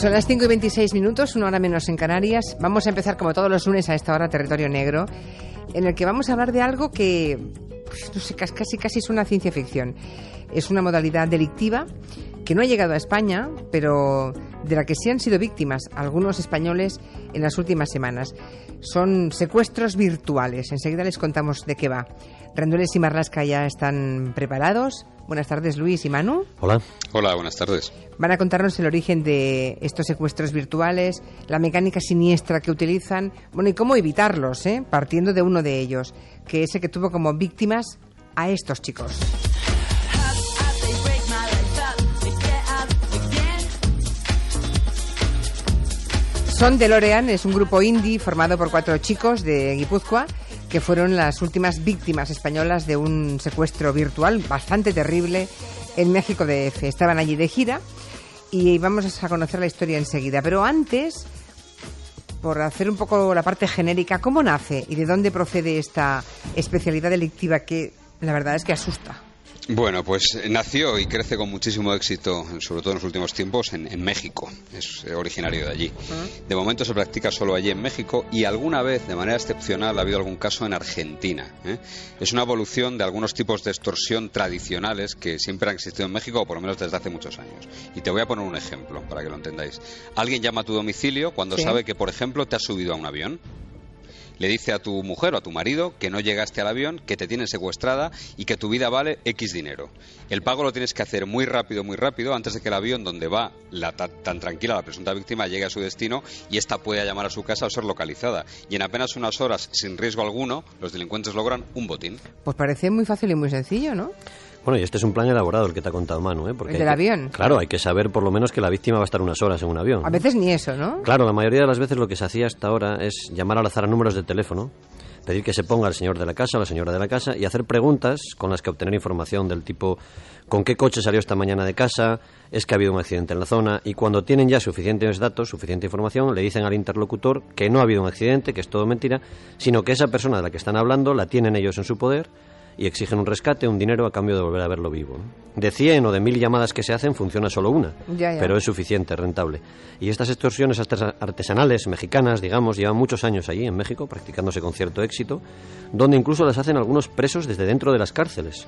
Son las 5:26, 1 hora menos en Canarias. Vamos a empezar como todos los lunes a esta hora Territorio Negro, en el que vamos a hablar de algo que, pues, no sé, casi es una ciencia ficción. Es una modalidad delictiva que no ha llegado a España, pero de la que sí han sido víctimas algunos españoles en las últimas semanas. Son secuestros virtuales. Enseguida les contamos de qué va. Rendueles y Marlaska ya están preparados. Buenas tardes, Luis y Manu. Hola. Hola, buenas tardes. Van a contarnos el origen de estos secuestros virtuales, la mecánica siniestra que utilizan, bueno, y cómo evitarlos, partiendo de uno de ellos, que es el que tuvo como víctimas a estos chicos. Son DeLorean, es un grupo indie formado por 4 chicos de Guipúzcoa que fueron las últimas víctimas españolas de un secuestro virtual bastante terrible en México DF. Estaban allí de gira y vamos a conocer la historia enseguida. Pero antes, por hacer un poco la parte genérica, ¿cómo nace y de dónde procede esta especialidad delictiva que la verdad es que asusta? Bueno, pues nació y crece con muchísimo éxito, sobre todo en los últimos tiempos, en México. Es originario de allí. De momento se practica solo allí en México y alguna vez, de manera excepcional, ha habido algún caso en Argentina. Es una evolución de algunos tipos de extorsión tradicionales que siempre han existido en México, o por lo menos desde hace muchos años. Y te voy a poner un ejemplo para que lo entendáis. Alguien llama a tu domicilio cuando sabe que, por ejemplo, te has subido a un avión. Le dice a tu mujer o a tu marido que no llegaste al avión, que te tienen secuestrada y que tu vida vale X dinero. El pago lo tienes que hacer muy rápido, antes de que el avión donde va tan tranquila la presunta víctima llegue a su destino y ésta pueda llamar a su casa o ser localizada. Y en apenas unas horas, sin riesgo alguno, los delincuentes logran un botín. Pues parece muy fácil y muy sencillo, ¿no? Bueno, y este es un plan elaborado el que te ha contado Manu, ¿eh? Porque ¿el del avión? Claro, hay que saber por lo menos que la víctima va a estar unas horas en un avión. A veces ni eso, ¿no? Claro, la mayoría de las veces lo que se hacía hasta ahora es llamar al azar a números de teléfono, pedir que se ponga el señor de la casa o la señora de la casa y hacer preguntas con las que obtener información del tipo ¿con qué coche salió esta mañana de casa? ¿Es que ha habido un accidente en la zona? Y cuando tienen ya suficientes datos, suficiente información, le dicen al interlocutor que no ha habido un accidente, que es todo mentira, sino que esa persona de la que están hablando la tienen ellos en su poder y exigen un rescate, un dinero a cambio de volver a verlo vivo. De 100 o de 1000 llamadas que se hacen funciona solo una, pero es suficiente, rentable. Y estas extorsiones artesanales, mexicanas, digamos, llevan muchos años allí en México, practicándose con cierto éxito, donde incluso las hacen algunos presos desde dentro de las cárceles.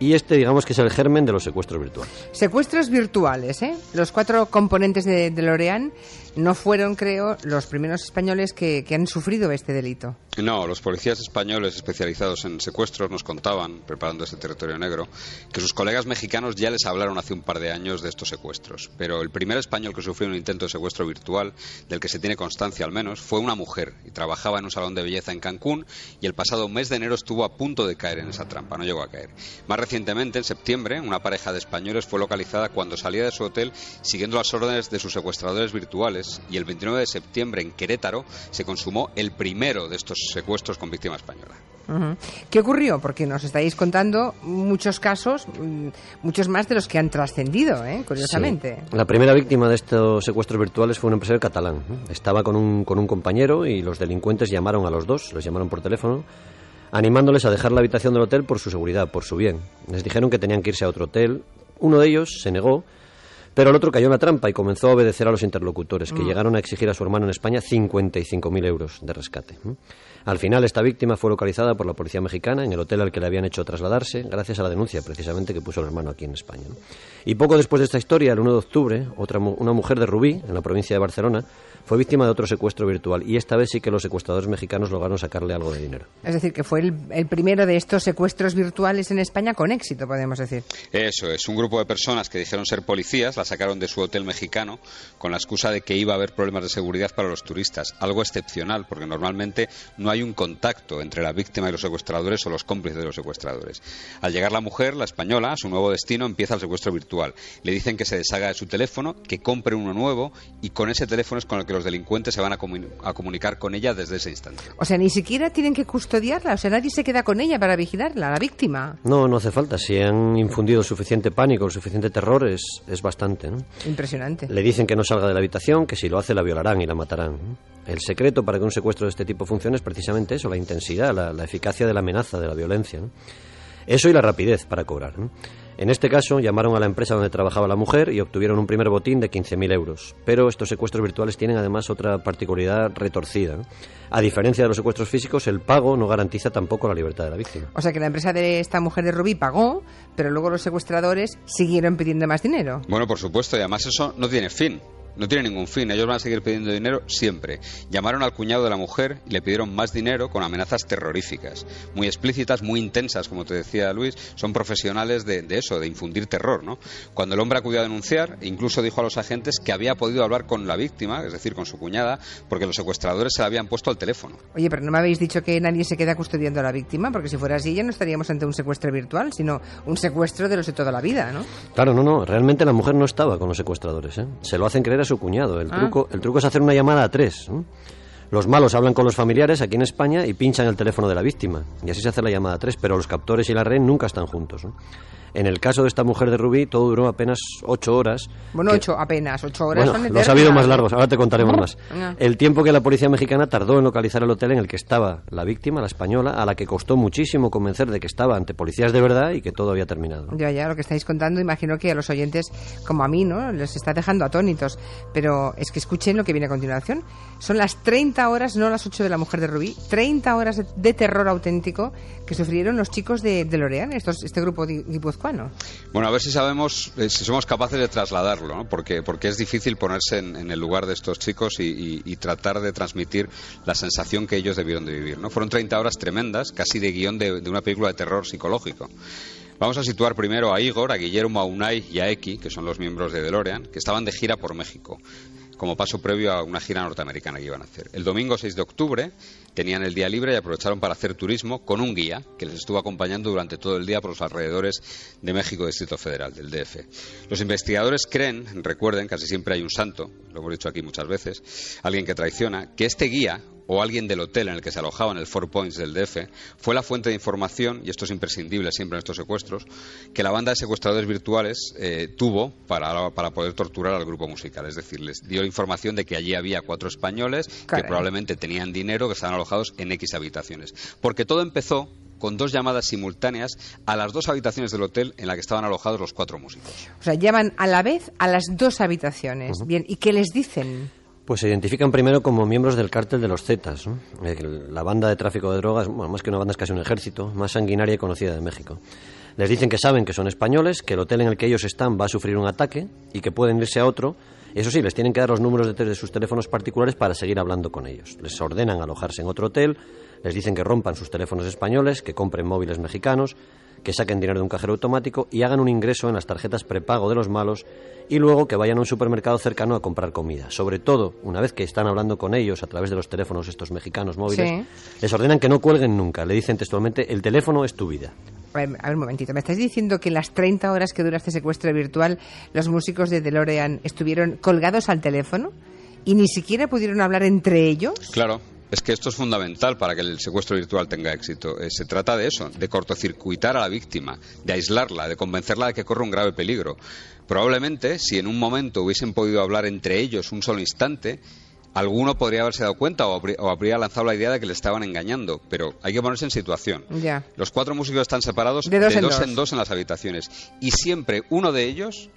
Y este, digamos que es el germen de los secuestros virtuales. Secuestros virtuales, ¿eh? Los 4 componentes de DeLorean no fueron, creo, los primeros españoles que han sufrido este delito. No, los policías españoles especializados en secuestros nos contaban, preparando este Territorio Negro, que sus colegas mexicanos ya les hablaron hace un par de años de estos secuestros. Pero el primer español que sufrió un intento de secuestro virtual, del que se tiene constancia al menos, fue una mujer y trabajaba en un salón de belleza en Cancún y el pasado mes de enero estuvo a punto de caer en esa trampa, no llegó a caer. Más recientemente, en septiembre, una pareja de españoles fue localizada cuando salía de su hotel siguiendo las órdenes de sus secuestradores virtuales y el 29 de septiembre en Querétaro se consumó el primero de estos secuestros con víctima española. ¿Qué ocurrió? Porque nos estáis contando muchos casos, muchos más de los que han trascendido, curiosamente. Sí. La primera víctima de estos secuestros virtuales fue un empresario catalán. Estaba con un compañero y los delincuentes llamaron a los dos, los llamaron por teléfono, animándoles a dejar la habitación del hotel por su seguridad, por su bien. Les dijeron que tenían que irse a otro hotel. Uno de ellos se negó, pero el otro cayó en la trampa y comenzó a obedecer a los interlocutores, que llegaron a exigir a su hermano en España 55.000 euros de rescate. Al final, esta víctima fue localizada por la policía mexicana en el hotel al que le habían hecho trasladarse, gracias a la denuncia, precisamente, que puso el hermano aquí en España. Y poco después de esta historia, el 1 de octubre, una mujer de Rubí, en la provincia de Barcelona, fue víctima de otro secuestro virtual, y esta vez sí que los secuestradores mexicanos lograron sacarle algo de dinero. Es decir, que fue el primero de estos secuestros virtuales en España con éxito, podemos decir. Eso es, un grupo de personas que dijeron ser policías la sacaron de su hotel mexicano con la excusa de que iba a haber problemas de seguridad para los turistas, algo excepcional porque normalmente no hay un contacto entre la víctima y los secuestradores o los cómplices de los secuestradores. Al llegar la mujer, la española, a su nuevo destino, empieza el secuestro virtual. Le dicen que se deshaga de su teléfono, que compre uno nuevo y con ese teléfono es con el que los delincuentes se van a comunicar con ella desde ese instante. O sea, ni siquiera tienen que custodiarla, o sea, nadie se queda con ella para vigilarla, la víctima. No hace falta. Si han infundido suficiente pánico, suficiente terror, es bastante, ¿no? Impresionante. Le dicen que no salga de la habitación, que si lo hace la violarán y la matarán. El secreto para que un secuestro de este tipo funcione es precisamente eso, la intensidad, la eficacia de la amenaza, de la violencia, ¿no? Eso y la rapidez para cobrar, ¿no? En este caso, llamaron a la empresa donde trabajaba la mujer y obtuvieron un primer botín de 15.000 euros. Pero estos secuestros virtuales tienen además otra particularidad retorcida, ¿no? A diferencia de los secuestros físicos, el pago no garantiza tampoco la libertad de la víctima. O sea que la empresa de esta mujer de Rubí pagó, pero luego los secuestradores siguieron pidiendo más dinero. Bueno, por supuesto, y además eso no tiene fin. No tiene ningún fin, ellos van a seguir pidiendo dinero siempre. Llamaron al cuñado de la mujer y le pidieron más dinero con amenazas terroríficas, muy explícitas, muy intensas, como te decía Luis. Son profesionales de eso, de infundir terror, ¿no? Cuando el hombre acudió a denunciar, incluso dijo a los agentes que había podido hablar con la víctima, es decir, con su cuñada, porque los secuestradores se la habían puesto al teléfono. Oye, pero no me habéis dicho que nadie se queda custodiando a la víctima, porque si fuera así ya no estaríamos ante un secuestro virtual, sino un secuestro de los de toda la vida, ¿no? Claro, no, realmente la mujer no estaba con los secuestradores, ¿eh? Se lo hacen creer a su cuñado. El truco es hacer una llamada a 3, ¿no? Los malos hablan con los familiares aquí en España y pinchan el teléfono de la víctima. Y así se hace la llamada a 3, pero los captores y la red nunca están juntos, ¿no? En el caso de esta mujer de Rubí, todo duró apenas 8 horas. Bueno, 8 horas bueno, son eternas. los ha habido más largos, ahora te contaremos más. El tiempo que la policía mexicana tardó en localizar el hotel en el que estaba la víctima, la española, a la que costó muchísimo convencer de que estaba ante policías de verdad y que todo había terminado. Ya, lo que estáis contando, imagino que a los oyentes, como a mí, ¿no?, les está dejando atónitos. Pero es que escuchen lo que viene a continuación. Son las 30 horas, no las 8 de la mujer de Rubí, 30 horas de terror auténtico que sufrieron los chicos de Lorient, este grupo guipuzcoano. Bueno, a ver si sabemos, si somos capaces de trasladarlo, ¿no? Porque es difícil ponerse en el lugar de estos chicos y tratar de transmitir la sensación que ellos debieron de vivir, ¿no? Fueron 30 horas tremendas, casi de guión de una película de terror psicológico. Vamos a situar primero a Igor, a Guillermo, a Unai y a Eki, que son los miembros de DeLorean, que estaban de gira por México, como paso previo a una gira norteamericana que iban a hacer. El domingo 6 de octubre tenían el día libre y aprovecharon para hacer turismo con un guía que les estuvo acompañando durante todo el día por los alrededores de México, Distrito Federal, del DF. Los investigadores creen, recuerden, casi siempre hay un santo, lo hemos dicho aquí muchas veces, alguien que traiciona, que este guía o alguien del hotel en el que se alojaba en el Four Points del DF fue la fuente de información, y esto es imprescindible siempre en estos secuestros, que la banda de secuestradores virtuales tuvo para poder torturar al grupo musical. Es decir, les dio información de que allí había 4 españoles que probablemente tenían dinero, que estaban alojados en X habitaciones. Porque todo empezó con 2 llamadas simultáneas a las 2 habitaciones del hotel en la que estaban alojados los 4 músicos. O sea, llaman a la vez a las 2 habitaciones. Bien, ¿y qué les dicen? Pues se identifican primero como miembros del cártel de los Zetas, ¿no? La banda de tráfico de drogas, bueno, más que una banda es casi un ejército, más sanguinaria y conocida de México. Les dicen que saben que son españoles, que el hotel en el que ellos están va a sufrir un ataque y que pueden irse a otro. Eso sí, les tienen que dar los números de sus teléfonos particulares para seguir hablando con ellos. Les ordenan alojarse en otro hotel, les dicen que rompan sus teléfonos españoles, que compren móviles mexicanos, que saquen dinero de un cajero automático y hagan un ingreso en las tarjetas prepago de los malos y luego que vayan a un supermercado cercano a comprar comida. Sobre todo, una vez que están hablando con ellos a través de los teléfonos estos mexicanos móviles, les ordenan que no cuelguen nunca. Le dicen textualmente, el teléfono es tu vida. A ver, un momentito. ¿Me estás diciendo que en las 30 horas que dura este secuestro virtual los músicos de DeLorean estuvieron colgados al teléfono y ni siquiera pudieron hablar entre ellos? Claro. Es que esto es fundamental para que el secuestro virtual tenga éxito. Se trata de eso, de cortocircuitar a la víctima, de aislarla, de convencerla de que corre un grave peligro. Probablemente, si en un momento hubiesen podido hablar entre ellos un solo instante, alguno podría haberse dado cuenta o habría lanzado la idea de que le estaban engañando, pero hay que ponerse en situación. Ya. Los 4 músicos están separados de dos en dos en las habitaciones y siempre uno de ellos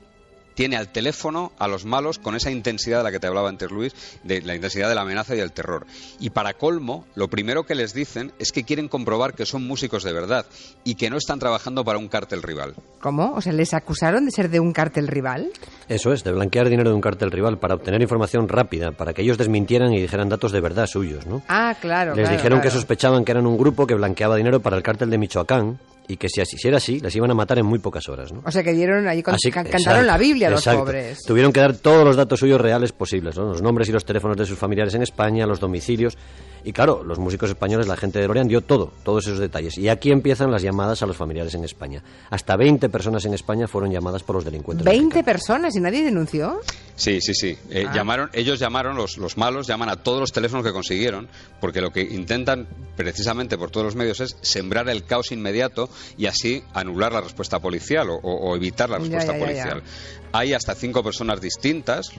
tiene al teléfono a los malos con esa intensidad de la que te hablaba antes, Luis, de la intensidad de la amenaza y del terror. Y para colmo, lo primero que les dicen es que quieren comprobar que son músicos de verdad y que no están trabajando para un cártel rival. ¿Cómo? O sea, ¿les acusaron de ser de un cártel rival? Eso es, de blanquear dinero de un cártel rival para obtener información rápida, para que ellos desmintieran y dijeran datos de verdad suyos, ¿no? Ah, claro. Les dijeron que sospechaban que eran un grupo que blanqueaba dinero para el cártel de Michoacán y que si era así, les iban a matar en muy pocas horas, ¿no? O sea, que dieron ahí cantaron la Biblia los pobres. Tuvieron que dar todos los datos suyos reales posibles, ¿no? Los nombres y los teléfonos de sus familiares en España, los domicilios. Y claro, los músicos españoles, la gente de DeLorean dio todos esos detalles. Y aquí empiezan las llamadas a los familiares en España. Hasta 20 personas en España fueron llamadas por los delincuentes. ¿20 personas y nadie denunció? Sí. Ellos llamaron, los malos llaman a todos los teléfonos que consiguieron, porque lo que intentan precisamente por todos los medios es sembrar el caos inmediato y así anular la respuesta policial o evitar la respuesta policial. Hay hasta 5 personas distintas,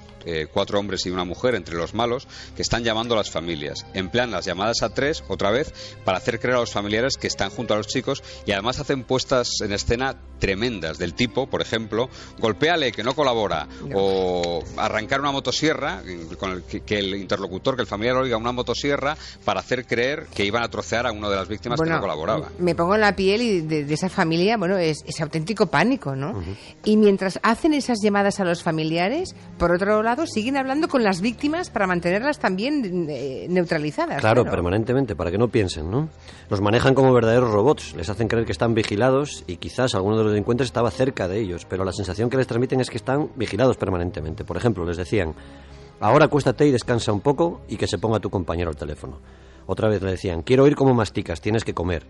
4 hombres y una mujer entre los malos, que están llamando a las familias. Emplean las llamadas a 3 otra vez para hacer creer a los familiares que están junto a los chicos, y además hacen puestas en escena tremendas del tipo, por ejemplo, golpéale que no colabora, o arrancar una motosierra con que el interlocutor, que el familiar oiga una motosierra para hacer creer que iban a trocear a una de las víctimas que no colaboraba. Me pongo en la piel de esa familia, es auténtico pánico, ¿no? Y mientras hacen esas llamadas a los familiares, por otro lado siguen hablando con las víctimas para mantenerlas también neutralizadas. Claro, permanentemente, para que no piensen, ¿no? Los manejan como verdaderos robots, les hacen creer que están vigilados y quizás alguno de los delincuentes estaba cerca de ellos, pero la sensación que les transmiten es que están vigilados permanentemente. Por ejemplo, les decían: ahora acuéstate y descansa un poco y que se ponga tu compañero al teléfono. Otra vez le decían: quiero oír cómo masticas, tienes que comer.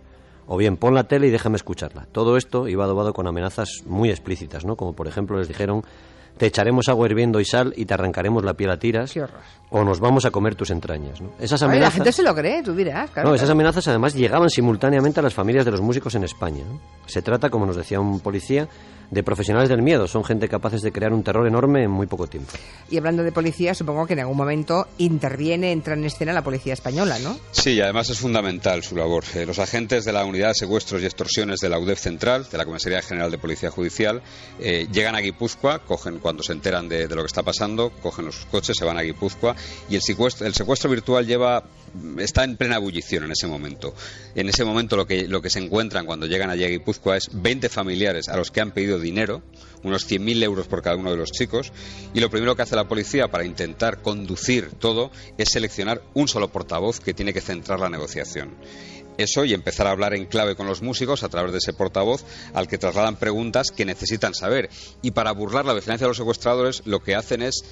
O bien, pon la tele y déjame escucharla. Todo esto iba adobado con amenazas muy explícitas, ¿no? Como por ejemplo les dijeron: te echaremos agua hirviendo y sal y te arrancaremos la piel a tiras. Qué horror. O nos vamos a comer tus entrañas, ¿no? Esas amenazas... la gente se lo cree, tú dirás. Claro, esas amenazas además llegaban simultáneamente a las familias de los músicos en España, ¿no? Se trata, como nos decía un policía, de profesionales del miedo. Son gente capaces de crear un terror enorme en muy poco tiempo. Y hablando de policía, supongo que en algún momento entra en escena la policía española, ¿no? Sí, y además es fundamental su labor. Los agentes de la Unidad de Secuestros y Extorsiones de la UDEF Central, de la Comisaría General de Policía Judicial, llegan a Guipúzcoa, cuando se enteran de lo que está pasando, cogen los coches, se van a Guipúzcoa, y el secuestro virtual está en plena ebullición en ese momento. En ese momento lo que se encuentran cuando llegan allí a Guipúzcoa es 20 familiares a los que han pedido dinero, unos 100.000 euros por cada uno de los chicos, y lo primero que hace la policía para intentar conducir todo es seleccionar un solo portavoz que tiene que centrar la negociación. Eso, y empezar a hablar en clave con los músicos a través de ese portavoz al que trasladan preguntas que necesitan saber. Y para burlar la vigilancia de los secuestradores, lo que hacen es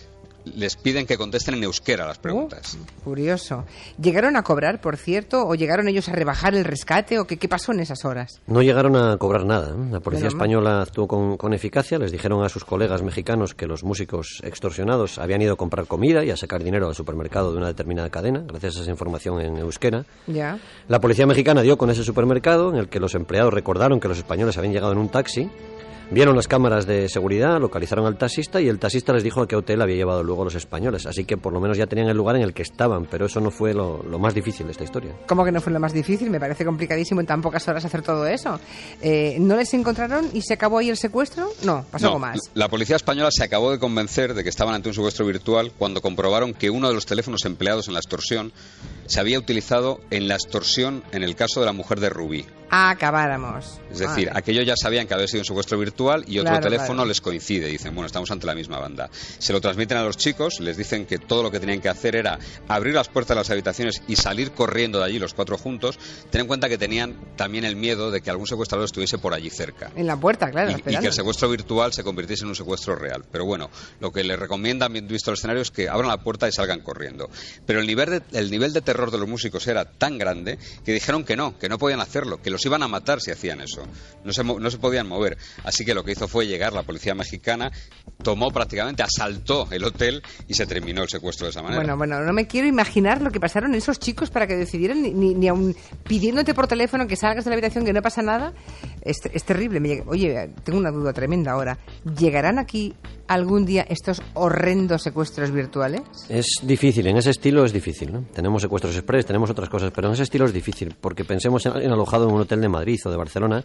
les piden que contesten en euskera las preguntas. Curioso. ¿Llegaron a cobrar, por cierto, o llegaron ellos a rebajar el rescate, o qué pasó en esas horas? No llegaron a cobrar nada, ¿eh? La policía española actuó con eficacia. Les dijeron a sus colegas mexicanos que los músicos extorsionados habían ido a comprar comida y a sacar dinero al supermercado de una determinada cadena, gracias a esa información en euskera. Ya. La policía mexicana dio con ese supermercado, en el que los empleados recordaron que los españoles habían llegado en un taxi. Vieron las cámaras de seguridad, localizaron al taxista y el taxista les dijo a qué hotel había llevado luego a los españoles. Así que por lo menos ya tenían el lugar en el que estaban, pero eso no fue lo más difícil de esta historia. ¿Cómo que no fue lo más difícil? Me parece complicadísimo en tan pocas horas hacer todo eso. ¿No les encontraron y se acabó ahí el secuestro? No, pasó algo más. La policía española se acabó de convencer de que estaban ante un secuestro virtual cuando comprobaron que uno de los teléfonos empleados en la extorsión se había utilizado en la extorsión en el caso de la mujer de Rubí. Acabáramos. Es decir, aquello ya sabían que había sido un secuestro virtual y otro teléfono les coincide. Dicen, bueno, estamos ante la misma banda. Se lo transmiten a los chicos, les dicen que todo lo que tenían que hacer era abrir las puertas de las habitaciones y salir corriendo de allí los 4 juntos. Ten en cuenta que tenían también el miedo de que algún secuestrador estuviese por allí cerca. En la puerta, claro. Y que el secuestro virtual se convirtiese en un secuestro real. Pero bueno, lo que les recomiendan, bien visto el escenario, es que abran la puerta y salgan corriendo. Pero el nivel de terror de los músicos era tan grande que dijeron que no podían hacerlo, que los iban a matar si hacían eso. No se podían mover. Así que lo que hizo fue llegar la policía mexicana, asaltó el hotel y se terminó el secuestro de esa manera. Bueno, no me quiero imaginar lo que pasaron esos chicos para que decidieran, ni aun pidiéndote por teléfono que salgas de la habitación, que no pasa nada. Es terrible. Oye, tengo una duda tremenda ahora. ¿Llegarán aquí algún día estos horrendos secuestros virtuales? Es difícil, en ese estilo es difícil, ¿no? Tenemos secuestros express, tenemos otras cosas, pero en ese estilo es difícil, porque pensemos en alguien alojado en un hotel de Madrid o de Barcelona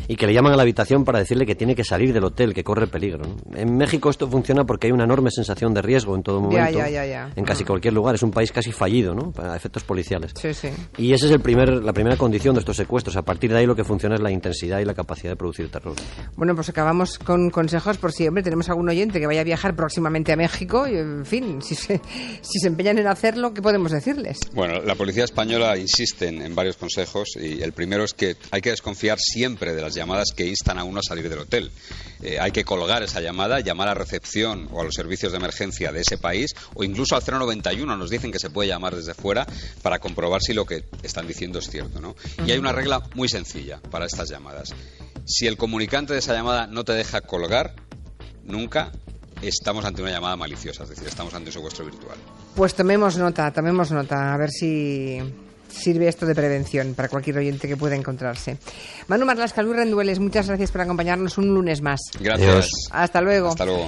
y que le llaman a la habitación para decirle que tiene que salir del hotel, que corre peligro, ¿no? En México esto funciona porque hay una enorme sensación de riesgo en todo momento, ya. En casi cualquier lugar. Es un país casi fallido, ¿no? Para efectos policiales. Sí. Y esa es la primera condición de estos secuestros. A partir de ahí lo que funciona es la intensidad y la capacidad de producir terror. Bueno, pues acabamos con consejos por si, hombre, tenemos algún oyente que vaya a viajar próximamente a México y, en fin, si se empeñan en hacerlo, ¿qué podemos decirles? Bueno, la policía española insiste en varios consejos, y el primero es que hay que desconfiar siempre de las llamadas que instan a uno a salir del hotel. Hay que colgar esa llamada, llamar a recepción o a los servicios de emergencia de ese país, o incluso al 091 nos dicen que se puede llamar desde fuera para comprobar si lo que están diciendo es cierto, ¿no? Y hay una regla muy sencilla para estas llamadas. Si el comunicante de esa llamada no te deja colgar, nunca estamos ante una llamada maliciosa, es decir, estamos ante un secuestro virtual. Pues tomemos nota, a ver si sirve esto de prevención para cualquier oyente que pueda encontrarse. Manu Marlasca, Luis Rendueles, muchas gracias por acompañarnos un lunes más. Gracias. Hasta luego. Hasta luego.